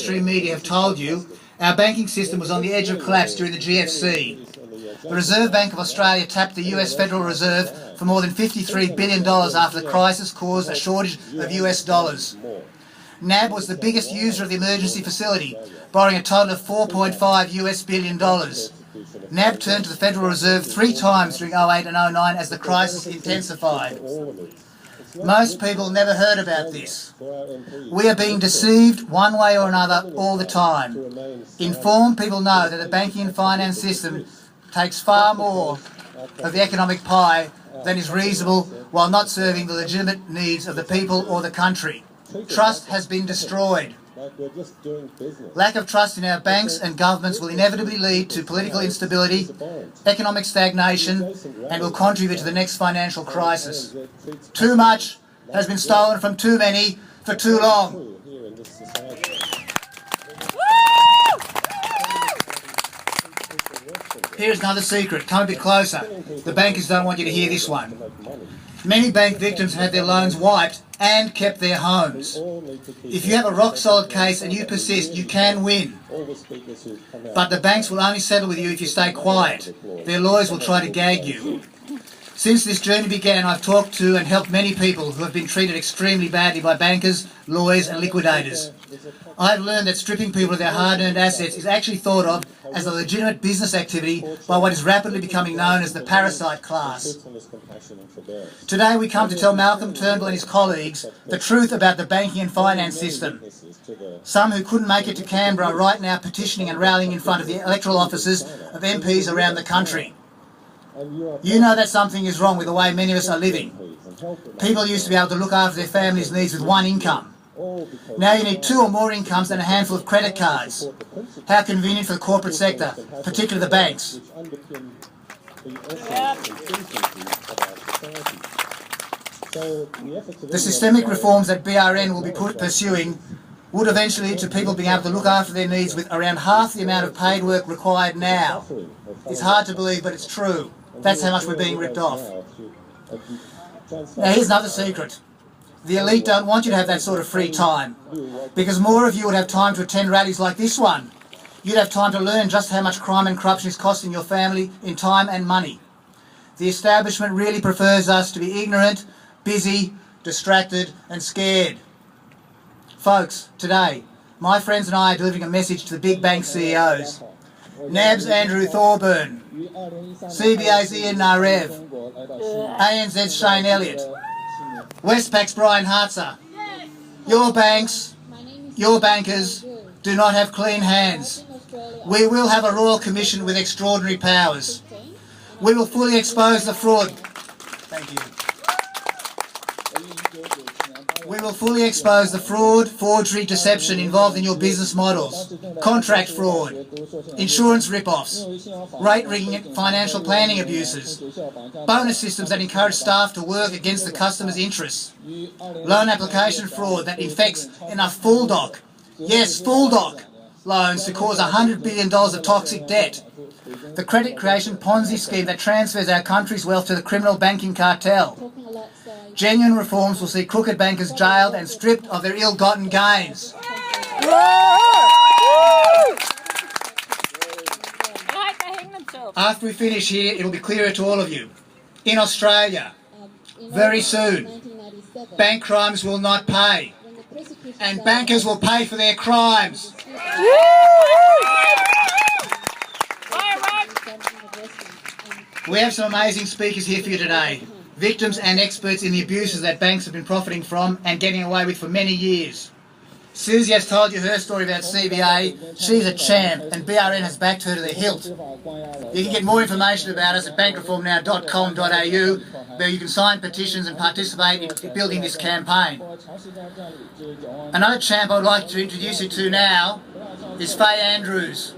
mainstream media have told you, our banking system was on the edge of collapse during the GFC. The Reserve Bank of Australia tapped the US Federal Reserve for more than $53 billion after the crisis caused a shortage of US dollars. NAB was the biggest user of the emergency facility, borrowing a total of $4.5 billion. NAB turned to the Federal Reserve 3 times during 08 and 09 as the crisis intensified. Most people never heard about this. We are being deceived one way or another all the time. Informed people know that the banking and finance system takes far more of the economic pie than is reasonable while not serving the legitimate needs of the people or the country. Trust has been destroyed. Lack of trust in our banks and governments will inevitably lead to political instability, economic stagnation, and will contribute to the next financial crisis. Too much has been stolen from too many for too long. Here's another secret. Come a bit closer. The bankers don't want you to hear this one. Many bank victims have their loans wiped and kept their homes. If you have a rock-solid case and you persist, you can win. But the banks will only settle with you if you stay quiet. Their lawyers will try to gag you. Since this journey began, I've talked to and helped many people who have been treated extremely badly by bankers, lawyers and liquidators. I've learned that stripping people of their hard-earned assets is actually thought of as a legitimate business activity by what is rapidly becoming known as the parasite class. Today we come to tell Malcolm Turnbull and his colleagues the truth about the banking and finance system. Some who couldn't make it to Canberra are right now petitioning and rallying in front of the electoral offices of MPs around the country. You know that something is wrong with the way many of us are living. People used to be able to look after their family's needs with one income. Now you need 2 or more incomes and a handful of credit cards. How convenient for the corporate sector, particularly the banks. The systemic reforms that BRN will be pursuing would eventually lead to people being able to look after their needs with around half the amount of paid work required now. It's hard to believe, but it's true. That's how much we're being ripped off. Now here's another secret. The elite don't want you to have that sort of free time, because more of you would have time to attend rallies like this one. You'd have time to learn just how much crime and corruption is costing your family in time and money. The establishment really prefers us to be ignorant, busy, distracted and scared. Folks, today, my friends and I are delivering a message to the big bank CEOs. NAB's Andrew Thorburn, CBA's Ian Narev, ANZ's Shane Elliott, Westpac's Brian Hartzer. Your banks, your bankers do not have clean hands. We will have a Royal Commission with extraordinary powers. We will fully expose the fraud. Thank you. We will fully expose the fraud, forgery, deception involved in your business models, contract fraud, insurance rip-offs, rate rigging and financial planning abuses, bonus systems that encourage staff to work against the customer's interests, loan application fraud that infects enough full doc, yes, full doc, loans to cause $100 billion of toxic debt, the credit creation Ponzi scheme that transfers our country's wealth to the criminal banking cartel. Genuine reforms will see crooked bankers jailed and stripped of their ill-gotten gains. After we finish here, it will be clearer to all of you. In Australia, very soon, bank crimes will not pay, and bankers will pay for their crimes. We have some amazing speakers here for you today. Victims and experts in the abuses that banks have been profiting from and getting away with for many years. Susie has told you her story about CBA. She's a champ and BRN has backed her to the hilt. You can get more information about us at bankreformnow.com.au, where you can sign petitions and participate in building this campaign. Another champ I would like to introduce you to now is Faye Andrews.